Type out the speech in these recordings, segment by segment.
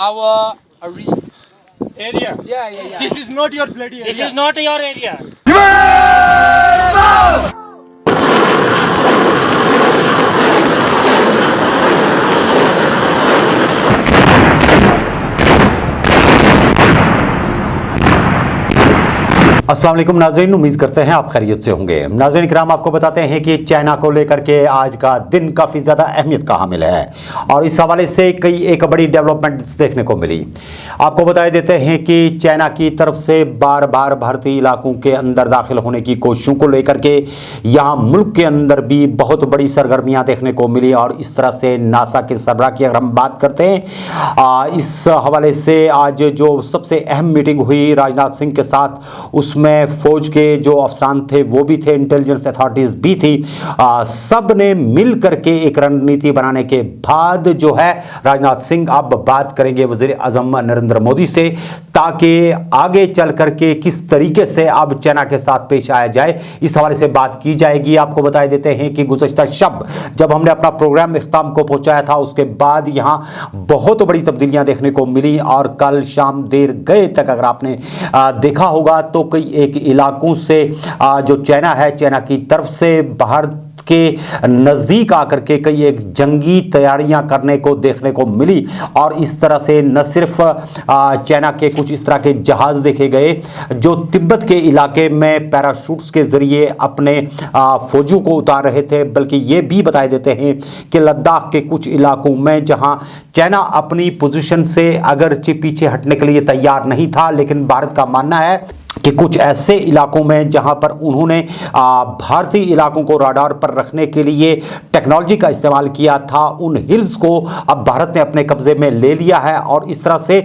our area. Yeah. This is not your bloody area. This is not your area. अस्सलाम वालेकुम नाज़रीन, उम्मीद करते हैं आप खैरियत से होंगे। नाज़रीन किराम, आपको बताते हैं कि चाइना को लेकर के आज का दिन काफ़ी ज़्यादा अहमियत का हामिल है और इस हवाले से कई एक बड़ी डेवलपमेंट्स देखने को मिली। आपको बता देते हैं कि चाइना की तरफ से बार बार भारतीय इलाकों के अंदर दाखिल होने की कोशिशों को लेकर के यहाँ मुल्क के अंदर भी बहुत बड़ी सरगर्मियाँ देखने को मिली और इस तरह से नासा के सरबराह की अगर हम बात करते हैं, इस हवाले से आज जो सबसे अहम मीटिंग हुई राजनाथ सिंह के साथ, उसमें फौज के जो अफसरान थे वो भी थे, इंटेलिजेंस अथॉरिटीज भी थी। सब ने मिल करके एक रणनीति बनाने के बाद जो है राजनाथ सिंह अब बात करेंगे वजीर आजम नरेंद्र मोदी से, ताकि आगे चल करके किस तरीके से अब चाइना के साथ पेश आया जाए, इस हवाले से बात की जाएगी। आपको बता देते हैं कि गुज़श्ता शब जब हमने अपना प्रोग्राम इख्तिताम को पहुंचाया था, उसके बाद यहाँ बहुत बड़ी तब्दीलियां देखने को मिली और कल शाम देर गए तक अगर आपने देखा होगा तो कई एक इलाकों से जो चाइना है, चाइना की तरफ से भारत के नज़दीक आकर के कई एक जंगी तैयारियां करने को देखने को मिली और इस तरह से न सिर्फ चाइना के कुछ इस तरह के जहाज़ देखे गए जो तिब्बत के इलाके में पैराशूट्स के ज़रिए अपने फौजियों को उतार रहे थे, बल्कि ये भी बताए देते हैं कि लद्दाख के कुछ इलाकों में जहां चाइना अपनी पोजीशन से अगरचे पीछे हटने के लिए तैयार नहीं था, लेकिन भारत का मानना है कि कुछ ऐसे इलाकों में जहां पर उन्होंने भारतीय इलाकों को राडार पर रखने के लिए टेक्नोलॉजी का इस्तेमाल किया था, उन हिल्स को अब भारत ने अपने कब्जे में ले लिया है और इस तरह से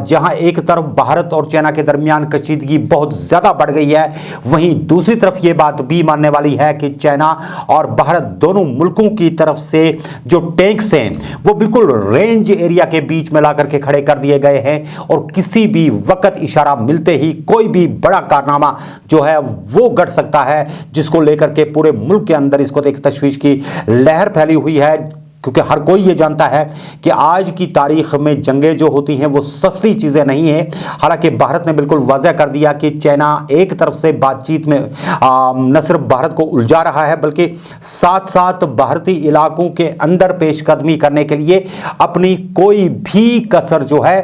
जहां एक तरफ भारत और चाइना के दरमियान कशीदगी बहुत ज़्यादा बढ़ गई है, वहीं दूसरी तरफ ये बात भी मानने वाली है कि चाइना और भारत दोनों मुल्कों की तरफ से जो टैंक्स हैं वो बिल्कुल रेंज एरिया के बीच में ला करके खड़े कर दिए गए हैं और किसी भी वक्त इशारा मिलते ही कोई भी बड़ा कारनामा जो है वो घट सकता है, जिसको लेकर के पूरे मुल्क के अंदर इसको एक तशवीश की लहर फैली हुई है। क्योंकि हर कोई ये जानता है कि आज की तारीख में जंगें जो होती हैं वो सस्ती चीज़ें नहीं हैं। हालांकि भारत ने बिल्कुल वाज़ह कर दिया कि चाइना एक तरफ से बातचीत में न सिर्फ भारत को उलझा रहा है, बल्कि साथ साथ भारतीय इलाकों के अंदर पेशकदमी करने के लिए अपनी कोई भी कसर जो है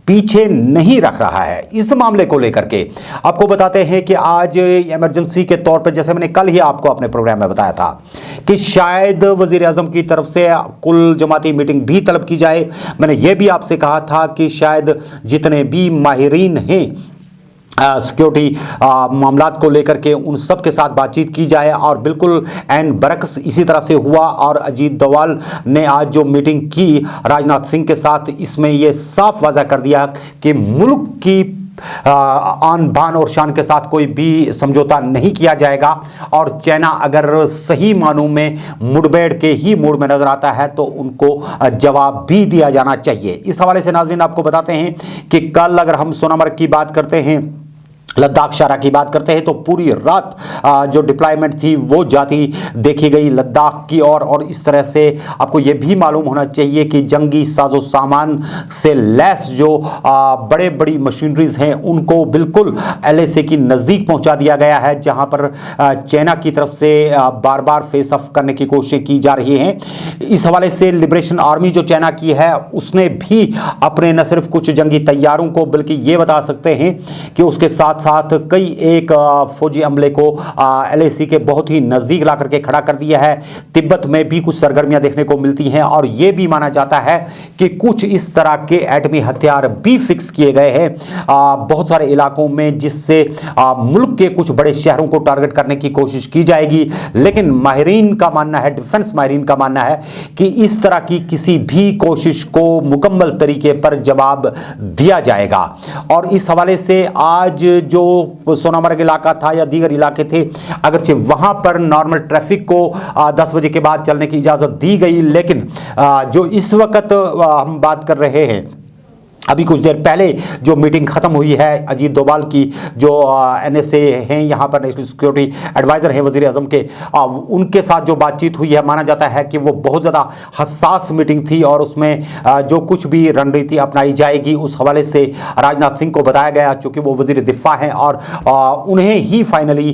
पीछे नहीं रख रहा है। इस मामले को लेकर के आपको बताते हैं कि आज इमरजेंसी के तौर पर, जैसे मैंने कल ही आपको अपने प्रोग्राम में बताया था कि शायद वजीर आजम की तरफ से कुल जमाती मीटिंग भी तलब की जाए। मैंने यह भी आपसे कहा था कि शायद जितने भी माहिरीन हैं सिक्योरिटी मामलात को लेकर के उन सब के साथ बातचीत की जाए और बिल्कुल एन बरक्स इसी तरह से हुआ। और अजीत डोवाल ने आज जो मीटिंग की राजनाथ सिंह के साथ, इसमें यह साफ वाज़ा कर दिया कि मुल्क की आन बान और शान के साथ कोई भी समझौता नहीं किया जाएगा और चाइना अगर सही मानों में मुठभेड़ के ही मूड में नजर आता है तो उनको जवाब भी दिया जाना चाहिए। इस हवाले से नाज़रीन आपको बताते हैं कि कल अगर हम सोनामर्ग की बात करते हैं, लद्दाख शारा की बात करते हैं, तो पूरी रात जो डिप्लॉयमेंट थी वो जाती देखी गई लद्दाख की और इस तरह से आपको ये भी मालूम होना चाहिए कि जंगी साजो सामान से लैस जो बड़े बड़ी मशीनरीज हैं उनको बिल्कुल LAC की नज़दीक पहुंचा दिया गया है, जहां पर चाइना की तरफ से बार बार फेस ऑफ करने की कोशिश की जा रही हैं। इस हवाले से लिबरेशन आर्मी जो चाइना की है उसने भी अपने न सिर्फ कुछ जंगी तैयारों को, बल्कि ये बता सकते हैं कि उसके साथ साथ कई एक फौजी अमले को LAC के बहुत ही नज़दीक ला करके खड़ा कर दिया है। तिब्बत में भी कुछ सरगर्मियां देखने को मिलती हैं और यह भी माना जाता है कि कुछ इस तरह के एटमी हथियार भी फिक्स किए गए हैं बहुत सारे इलाकों में, जिससे मुल्क के कुछ बड़े शहरों को टारगेट करने की कोशिश की जाएगी। लेकिन माहिरीन का मानना है, डिफेंस माहिरीन का मानना है कि इस तरह की किसी भी कोशिश को मुकम्मल तरीके पर जवाब दिया जाएगा। और इस हवाले से आज जो सोनामर्ग इलाका था या दीगर इलाके थे, अगरचे वहां पर नॉर्मल ट्रैफिक को 10 बजे के बाद चलने की इजाज़त दी गई, लेकिन जो इस वक्त हम बात कर रहे हैं अभी कुछ देर पहले जो मीटिंग खत्म हुई है अजीत डोभाल की, जो NSA हैं यहाँ पर, नेशनल सिक्योरिटी एडवाइज़र हैं वज़ीर आज़म के, उनके साथ जो बातचीत हुई है, माना जाता है कि वो बहुत ज़्यादा हसास मीटिंग थी और उसमें जो कुछ भी रणनीति अपनाई जाएगी उस हवाले से राजनाथ सिंह को बताया गया, चूँकि वो वज़ीर दिफा हैं और उन्हें ही फाइनली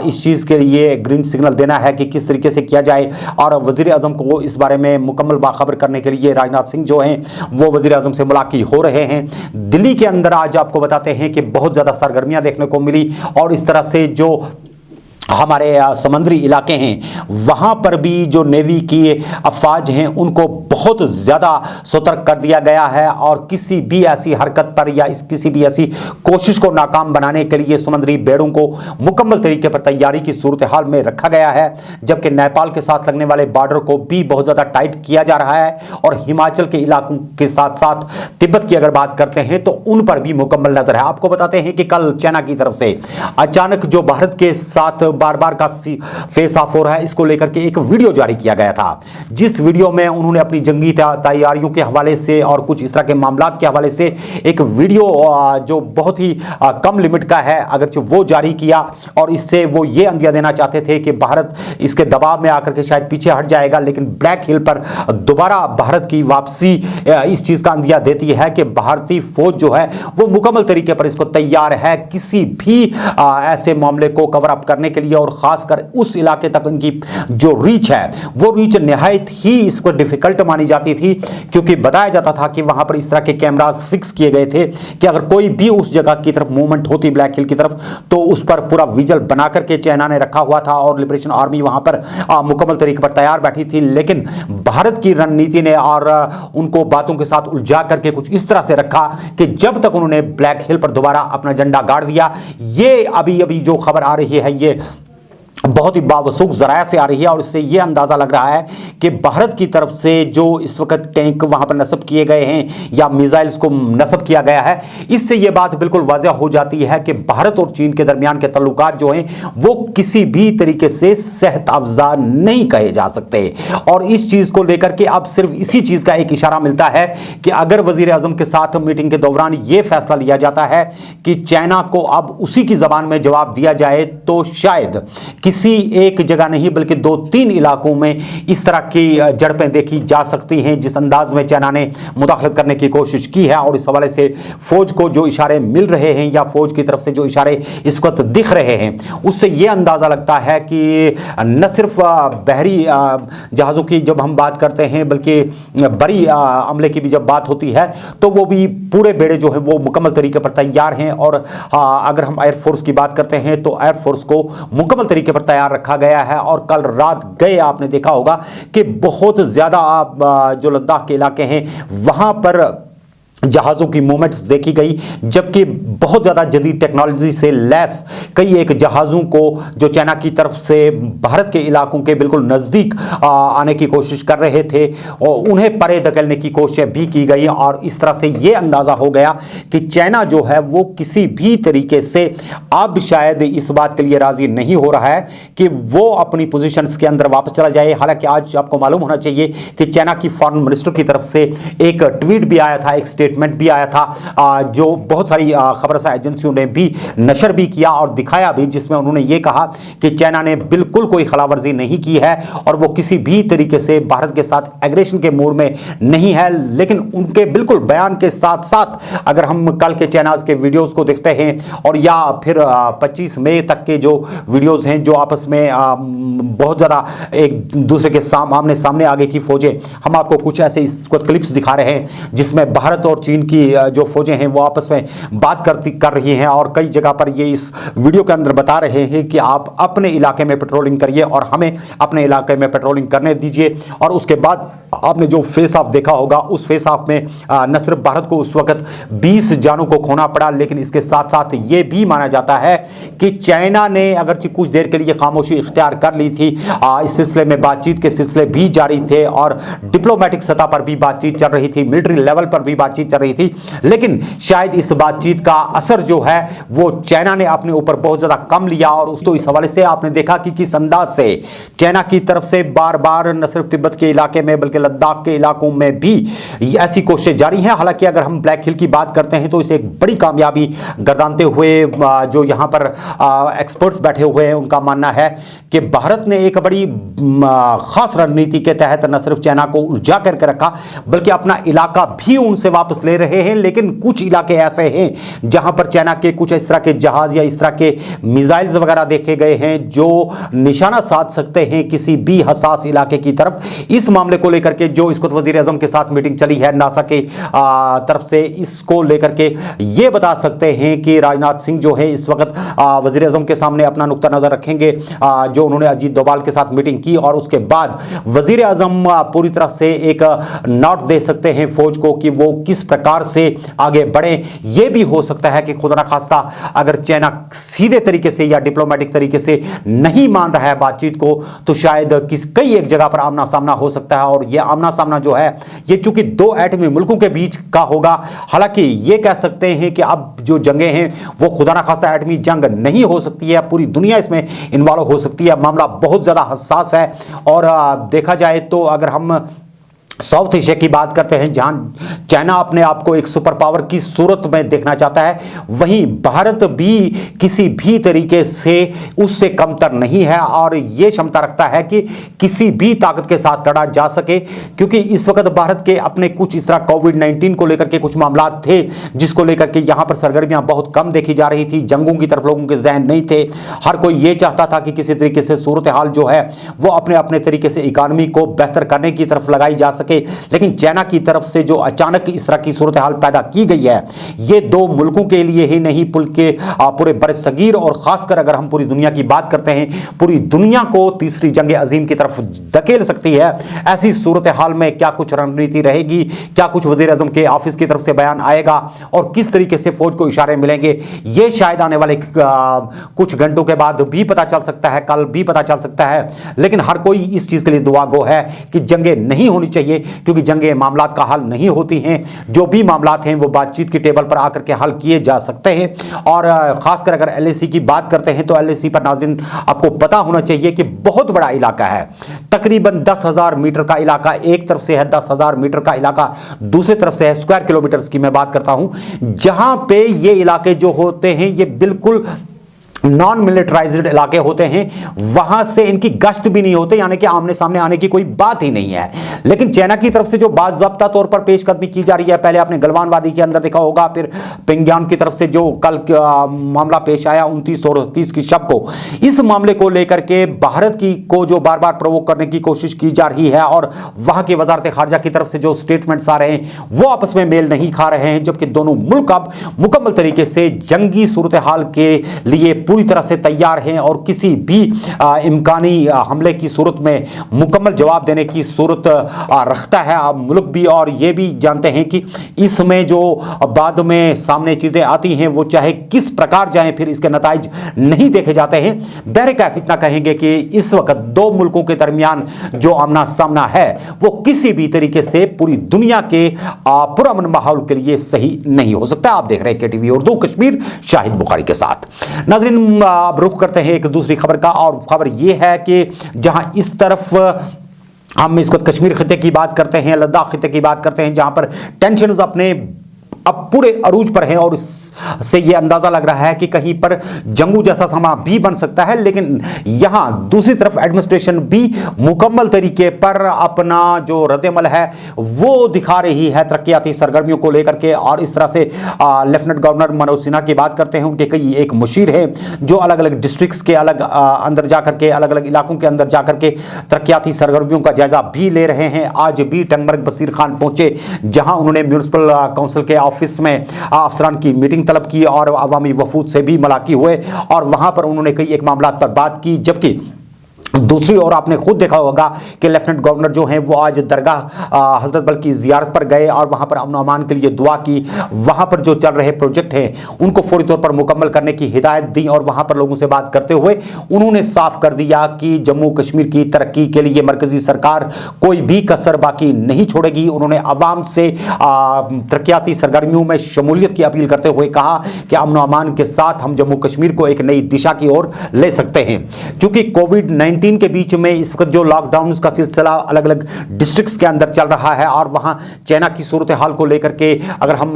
इस चीज़ के लिए ग्रीन सिग्नल देना है कि किस तरीके से किया जाए। और वज़ीर आज़म को इस बारे में मुकम्मल बाखबर करने के लिए राजनाथ सिंह जो हैं वो वज़ीर आज़म से मुलाकात हो रहे हैं। दिल्ली के अंदर आज आपको बताते हैं कि बहुत ज़्यादा सरगर्मियां देखने को मिली और इस तरह से जो हमारे समुद्री इलाके हैं वहाँ पर भी जो नेवी की अफवाज हैं उनको बहुत ज़्यादा सतर्क कर दिया गया है और किसी भी ऐसी हरकत पर या किसी भी ऐसी कोशिश को नाकाम बनाने के लिए समुद्री बेड़ों को मुकम्मल तरीके पर तैयारी की सूरत हाल में रखा गया है। जबकि नेपाल के साथ लगने वाले बॉर्डर को भी बहुत ज़्यादा टाइट किया जा रहा है और हिमाचल के इलाकों के साथ साथ तिब्बत की अगर बात करते हैं तो उन पर भी मुकम्मल नजर है। आपको बताते हैं कि कल चाइना की तरफ से अचानक जो भारत के साथ बार बार का फेस ऑफ हो रहा है, इसको लेकर के एक वीडियो जारी किया गया था, जिस वीडियो में उन्होंने अपनी जंगी तैयारियों के हवाले से और कुछ इस तरह के मामलात के हवाले से एक वीडियो जो बहुत ही कम लिमिट का है अगरचे वो जारी किया और इससे वो ये अंदिया देना चाहते थे कि भारत इसके दबाव में आकर के शायद पीछे हट जाएगा। लेकिन ब्लैक हिल पर दोबारा भारत की वापसी इस चीज का अंदिया देती है कि भारतीय फौज जो है वो मुकम्मल तरीके पर इसको तैयार है किसी भी ऐसे मामले को कवर अप करने के लिए और खासकर उस इलाके तक उनकी जो रीच है वो रीच निहायत ही इसको डिफिकल्ट मानी जाती थी, क्योंकि बताया जाता था कि वहां पर इस तरह के कैमरास फिक्स किए गए थे कि अगर कोई भी उस जगह की तरफ मूवमेंट होती ब्लैक हिल की तरफ तो उस पर पूरा विजल बना करके चाइना ने रखा हुआ था और लिबरेशन आर्मी वहां पर मुकम्मल तरीके पर तैयार बैठी थी। लेकिन भारत की रणनीति ने और उनको बातों के साथ उलझा करके कुछ इस तरह से रखा कि जब तक उन्होंने ब्लैक हिल पर दोबारा अपना झंडा गाड़ दिया, ये अभी जो खबर आ रही है ये बहुत ही बावसूख जराया से आ रही है और इससे यह अंदाजा लग रहा है कि भारत की तरफ से जो इस वक्त टैंक वहां पर नस्ब किए गए हैं या मिसाइल्स को नस्ब किया गया है, इससे यह बात बिल्कुल वाज़ह हो जाती है कि भारत और चीन के दरमियान के तल्लुकात जो हैं वो किसी भी तरीके से सेहत अफजा नहीं कहे जा सकते। और इस चीज को लेकर के अब सिर्फ इसी चीज का एक इशारा मिलता है कि अगर वजीर आजम के साथ मीटिंग के दौरान यह फैसला लिया जाता है कि चाइना को अब उसी की जबान में जवाब दिया जाए तो शायद किसी एक जगह नहीं बल्कि 2-3 इलाकों में इस तरह की झड़पें देखी जा सकती हैं जिस अंदाज में चाइना ने मुदाखलत करने की कोशिश की है। और इस हवाले से फौज को जो इशारे मिल रहे हैं या फौज की तरफ से जो इशारे इस वक्त दिख रहे हैं उससे यह अंदाजा लगता है कि न सिर्फ बहरी जहाज़ों की जब हम बात करते हैं बल्कि बड़ी अमले की भी जब बात होती है तो वो भी पूरे बेड़े जो है वो मुकम्मल तरीके पर तैयार हैं। और अगर हम एयरफोर्स की बात करते हैं तो एयरफोर्स को मुकम्मल तरीके पर तैयार रखा गया है। और कल रात गए आपने देखा होगा कि बहुत ज़्यादा जो लद्दाख के इलाके हैं वहाँ पर जहाज़ों की मूवमेंट्स देखी गई, जबकि बहुत ज़्यादा जदीद टेक्नोलॉजी से लैस कई एक जहाज़ों को जो चाइना की तरफ से भारत के इलाकों के बिल्कुल नज़दीक आने की कोशिश कर रहे थे और उन्हें परे धकेलने की कोशिश भी की गई। और इस तरह से ये अंदाज़ा हो गया कि चाइना जो है वो किसी भी तरीके से अब शायद इस बात के लिए राज़ी नहीं हो रहा है कि वो अपनी पोजीशंस के अंदर वापस चला जाए। हालांकि आज आपको मालूम होना चाहिए कि चाइना की फॉरेन मिनिस्टर की तरफ से एक ट्वीट भी आया था, एक स्टेटमेंट भी आया था जो बहुत सारी खबरसां एजेंसियों ने भी नशर भी किया और दिखाया भी, जिसमें उन्होंने ये कहा कि चाइना ने बिल्कुल कोई खिलाफवर्जी नहीं की है और वो किसी भी तरीके से भारत के साथ एग्रेशन के मूड में नहीं है। लेकिन उनके बिल्कुल बयान के साथ साथ अगर हम कल के चाइना के वीडियोस को देखते हैं और या फिर 25 मई तक के जो वीडियोस हैं जो आपस में बहुत ज़्यादा एक दूसरे के आमने सामने आ गई थी फौजें, हम आपको कुछ ऐसे इसको क्लिप्स दिखा रहे हैं जिसमें भारत और चीन की जो फौजें हैं वो आपस में बात कर रही हैं और कई जगह पर ये इस वीडियो के अंदर बता रहे हैं कि आप अपने इलाके में पेट्रोलिंग करिए और हमें अपने इलाके में पेट्रोलिंग करने दीजिए। और उसके बाद आपने जो फेस ऑफ देखा होगा उस फेस ऑफ में न सिर्फ भारत को उस वक्त 20 जानों को खोना पड़ा, लेकिन इसके साथ साथ ये भी माना जाता है कि चाइना ने अगरचे कुछ देर के लिए खामोशी इख्तियार कर ली थी, इस सिलसिले में बातचीत के सिलसिले भी जारी थे और डिप्लोमेटिक सतह पर भी बातचीत चल रही थी, मिलिट्री लेवल पर भी बातचीत चल रही थी। लेकिन शायद इस बातचीत का असर जो है वो चाइना ने अपने ऊपर बहुत ज्यादा कम लिया और उसको इस हवाले से आपने देखा कि किस अंदाज से चाइना की तरफ से बार बार न सिर्फ तिब्बत के इलाके में बल्कि लद्दाख के इलाकों में भी ऐसी कोशिशें जारी हैं। हालांकि अगर हम ब्लैक हिल की बात करते हैं तो इसे एक बड़ी कामयाबी गर्दानते हुए जो यहां पर एक्सपर्ट्स बैठे हुए हैं उनका मानना है कि भारत ने एक बड़ी खास रणनीति के तहत न सिर्फ चाइना को उलझा करके रखा बल्कि अपना इलाका भी उनसे वापस ले रहे हैं। लेकिन कुछ इलाके ऐसे हैं जहां पर चाइना के कुछ इस तरह के जहाज या इस तरह के मिसाइल्स वगैरह देखे गए हैं जो निशाना साध सकते हैं किसी भी हसास इलाके की तरफ। इस मामले को लेकर के जो इस वक्त वजीर आजम के साथ मीटिंग चली है नासा के तरफ से, इसको लेकर के ये बता सकते हैं कि राजनाथ सिंह जो है इस वक्त वजीर आजम के सामने अपना नुक्ता नजर रखेंगे, जो उन्होंने अजीत डोभाल के साथ मीटिंग की, और उसके बाद वजीर आजम पूरी तरह से एक नोट दे सकते हैं फौज को कि वो किस प्रकार से आगे बढ़े। यह भी हो सकता है कि खुदा न खास्ता अगर चाइना सीधे तरीके से या डिप्लोमेटिक तरीके से नहीं मान रहा है बातचीत को तो शायद कई एक जगह पर आमना सामना हो सकता है। और यह आमना सामना जो है ये चूंकि दो एटमी मुल्कों के बीच का होगा, हालांकि ये कह सकते हैं कि अब जो जंगें हैं वो खुदा न खास्ता एटमी जंग नहीं हो सकती है, पूरी दुनिया इसमें इन्वॉल्व हो सकती है। मामला बहुत ज्यादा हसास है और देखा जाए तो अगर हम साउथ एशिया की बात करते हैं जहां चाइना अपने आप को एक सुपर पावर की सूरत में देखना चाहता है, वहीं भारत भी किसी भी तरीके से उससे कमतर नहीं है और यह क्षमता रखता है कि किसी भी ताकत के साथ लड़ा जा सके। क्योंकि इस वक्त भारत के अपने कुछ इस तरह कोविड-19 को लेकर के कुछ मामला थे जिसको लेकर के यहां पर सरगर्मियां बहुत कम देखी जा रही थी, जंगों की तरफ लोगों के जहन नहीं थे। हर कोई यह चाहता था कि किसी तरीके से सूरत हाल जो है वो अपने अपने तरीके से इकानमी को बेहतर करने की तरफ लगाई जा सके। लेकिन चाइना की तरफ से जो अचानक इस तरह की सूरत हाल पैदा की गई है, ये दो मुल्कों के लिए ही नहीं बल्कि पूरे बरसगीर और खासकर अगर हम पूरी दुनिया की बात करते हैं, पूरी दुनिया को तीसरी जंग अजीम की तरफ धकेल सकती है। ऐसी सूरत हाल में क्या कुछ रणनीति रहेगी, क्या कुछ वजीर आजम के ऑफिस की तरफ से बयान आएगा और किस तरीके से फौज को इशारे मिलेंगे, यह शायद आने वाले कुछ घंटों के बाद भी पता चल सकता है, कल भी पता चल सकता है। लेकिन हर कोई इस चीज के लिए दुआ गो है कि जंगें नहीं होनी चाहिए, क्योंकि जंगें मामलात का हल नहीं होती हैं। जो भी मामलात हैं वो बातचीत की टेबल पर आकर के हल किए जा सकते हैं। और खासकर अगर एलएसी की बात करते हैं तो एलएसी पर नाज़रीन आपको पता होना चाहिए कि बहुत बड़ा इलाका है, तकरीबन 10,000 मीटर का इलाका एक तरफ से है, 10,000 मीटर का इलाका दूसरी तरफ से है। स्क्वायर किलोमीटर्स की मैं बात करता हूं, जहां पे ये इलाके जो होते हैं ये बिल्कुल नॉन मिलिटराइज्ड इलाके होते हैं, वहां से इनकी गश्त भी नहीं होती, यानी कि आमने सामने आने की कोई बात ही नहीं है। लेकिन चाइना की तरफ से जो बाज़ाब्ता तौर पर पेशकदमी की जा रही है, पहले आपने गलवान वादी के अंदर देखा होगा, फिर पिंगयान की तरफ से जो कल मामला पेश आया 29 और 30 की शब को, इस मामले को लेकर के भारत की को जो बार बार प्रोवोक करने की कोशिश की जा रही है और वहां की वजारत खारजा की तरफ से जो स्टेटमेंट्स आ रहे हैं वो आपस में मेल नहीं खा रहे हैं, जबकि दोनों मुल्क अब मुकम्मल तरीके से जंगी सूरत हाल के लिए पूरी तरह से तैयार हैं और किसी भी इम्कानी हमले की सूरत में मुकम्मल जवाब देने की सूरत रखता है अब मुल्क भी। और ये भी जानते हैं कि इसमें जो बाद में सामने चीजें आती हैं वो चाहे किस प्रकार जाएं, फिर इसके नताइज नहीं देखे जाते हैं। बहरकैफ इतना कहेंगे कि इस वक्त दो मुल्कों के दरमियान जो आमना सामना है वो किसी भी तरीके से पूरी दुनिया के पुरअमन माहौल के लिए सही नहीं हो सकता। आप देख रहे हैं केटीवी उर्दू कश्मीर, शाहिद बुखारी के साथ। नाज़रीन अब रुख करते हैं एक दूसरी खबर का, और खबर यह है कि जहां इस तरफ हम इसको कश्मीर खिते की बात करते हैं, लद्दाख खिते की बात करते हैं, जहां पर टेंशन अपने अब पूरे अरूज पर है और इससे यह अंदाजा लग रहा है कि कहीं पर जंगू जैसा समा भी बन सकता है। लेकिन यहां दूसरी तरफ एडमिनिस्ट्रेशन भी मुकम्मल तरीके पर अपना जो रद्दमल है वो दिखा रही है तरक्याती सरगर्मियों को लेकर के। और इस तरह से लेफ्टिनेंट गवर्नर मनोज सिन्हा की बात करते हैं, उनके कई एक मुशीर हैं जो अलग अलग डिस्ट्रिक्ट्स के अलग अंदर जाकर के अलग अलग इलाकों के अंदर जाकर के तरक्याती सरगर्मियों का जायजा भी ले रहे हैं। आज भी टंगमर्ग बसीर खान पहुंचे, जहां उन्होंने म्यूनिसिपल काउंसिल के ऑफिस में अफसरान की मीटिंग तलब की और अवामी वफूद से भी मुलाकात हुए और वहां पर उन्होंने कई एक मामला पर बात की। जबकि दूसरी ओर आपने खुद देखा होगा कि लेफ्टिनेंट गवर्नर जो हैं वो आज दरगाह हजरत बल की जियारत पर गए और वहां पर अमन अमान के लिए दुआ की। वहां पर जो चल रहे प्रोजेक्ट हैं उनको फौरी तौर पर मुकम्मल करने की हिदायत दी और वहां पर लोगों से बात करते हुए उन्होंने साफ कर दिया कि जम्मू कश्मीर की तरक्की के लिए मरकजी सरकार कोई भी कसर बाकी नहीं छोड़ेगी। उन्होंने अवाम से तरक्याती सरगर्मियों में शमूलियत की अपील करते हुए कहा कि अमन अमान के साथ हम जम्मू कश्मीर को एक नई दिशा की ओर ले सकते हैं। चूंकि कोविड-19 19 के बीच में इस वक्त जो लॉकडाउन का सिलसिला अलग अलग डिस्ट्रिक्ट्स के अंदर चल रहा है और वहां चाइना की सूरत हाल को लेकर के अगर हम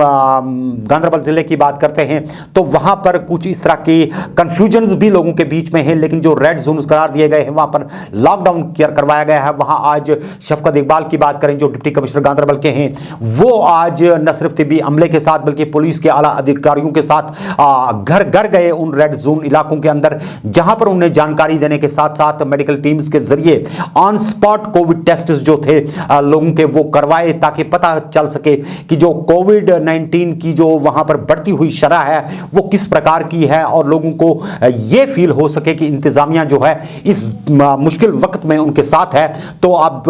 गांधरबल जिले की बात करते हैं तो वहां पर कुछ इस तरह की कंफ्यूजन्स भी लोगों के बीच में है, लेकिन जो रेड जोन करार दिए गए हैं वहां पर लॉकडाउन करवाया गया है। वहां आज शफकत इकबाल की बात करें जो डिप्टी कमिश्नर गांधरबल के हैं, वो आज न सिर्फ तिब्बी अमले के साथ बल्कि पुलिस के आला अधिकारियों के साथ घर घर गए उन रेड जोन इलाकों के अंदर, जहां पर उन्हें जानकारी देने के साथ साथ मेडिकल टीम्स के जरिए ऑन स्पॉट कोविड टेस्ट जो थे लोगों के वो करवाए, ताकि पता चल सके कि जो कोविड-19 की जो वहां पर बढ़ती हुई शरह है वो किस प्रकार की है और लोगों को यह फील हो सके कि इंतजामिया जो है इस मुश्किल वक्त में उनके साथ है। तो अब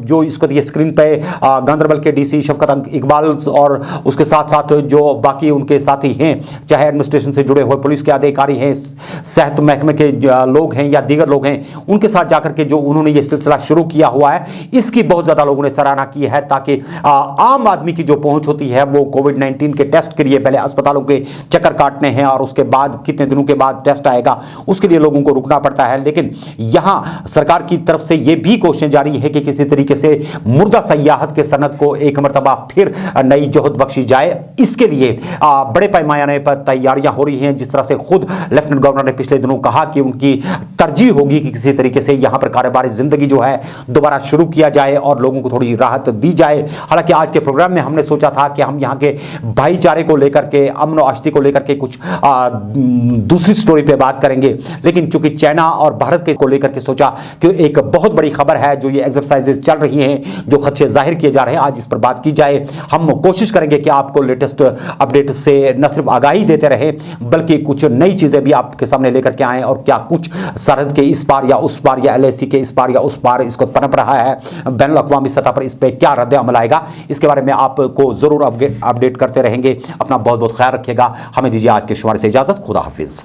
जो इसको ये स्क्रीन पे गांधरबल के डीसी शफकत इकबाल और उसके साथ साथ जो बाकी उनके साथी हैं, चाहे एडमिनिस्ट्रेशन से जुड़े हुए पुलिस के अधिकारी हैं, सेहत महकमे के लोग हैं या दीगर लोग हैं, उनके साथ जाकर के जो उन्होंने ये सिलसिला शुरू किया हुआ है इसकी बहुत ज्यादा लोगों ने सराहना की है, ताकि आम आदमी की जो पहुंच होती है वो कोविड-19 के टेस्ट के लिए पहले अस्पतालों के चक्कर काटने हैं और उसके बाद कितने दिनों के बाद टेस्ट आएगा उसके लिए लोगों को रुकना पड़ता है। लेकिन यहां सरकार की तरफ से यह भी कोशिश जारी है कि किसी तरीके से मुर्दा सयाहत के सनद को एक मरतबा फिर नई जोहद बख्शी जाए। इसके लिए बड़े पैमाने पर तैयारियां हो रही हैं। जिस तरह से खुद लेफ्टिनेंट गवर्नर ने पिछले दिनों कहा कि उनकी तरजीह होगी कि किसी तरीके से यहां पर कारोबारी जिंदगी जो है दोबारा शुरू किया जाए और लोगों को थोड़ी राहत दी जाए। हालांकि आज के प्रोग्राम में हमने सोचा था कि हम यहां के भाईचारे को लेकर के, अमन और आश्ती को लेकर के कुछ दूसरी स्टोरी पे बात करेंगे, लेकिन चूंकि चाइना और भारत के को लेकर के सोचा कि एक बहुत बड़ी खबर है जो ये एक्सरसाइजेस चल रही हैं, जो खदशे जाहिर किए जा रहे हैं, आज इस पर बात की जाए। हम कोशिश करेंगे कि आपको लेटेस्ट अपडेट से न सिर्फ आगाही देते रहे बल्कि कुछ नई चीजें भी आपके सामने लेकर के आए और क्या कुछ सरहद के इस पार या उस पार या LAC के इस पार या उस पार इसको पनप रहा है, बैनुल अक़वामी सतह पर इस पर क्या रद्द अमल आएगा, इसके बारे में आपको जरूर अपडेट करते रहेंगे। अपना बहुत बहुत ख्याल रखिएगा। हमें दीजिए आज के शुमारे से इजाजत। खुदा हाफिज।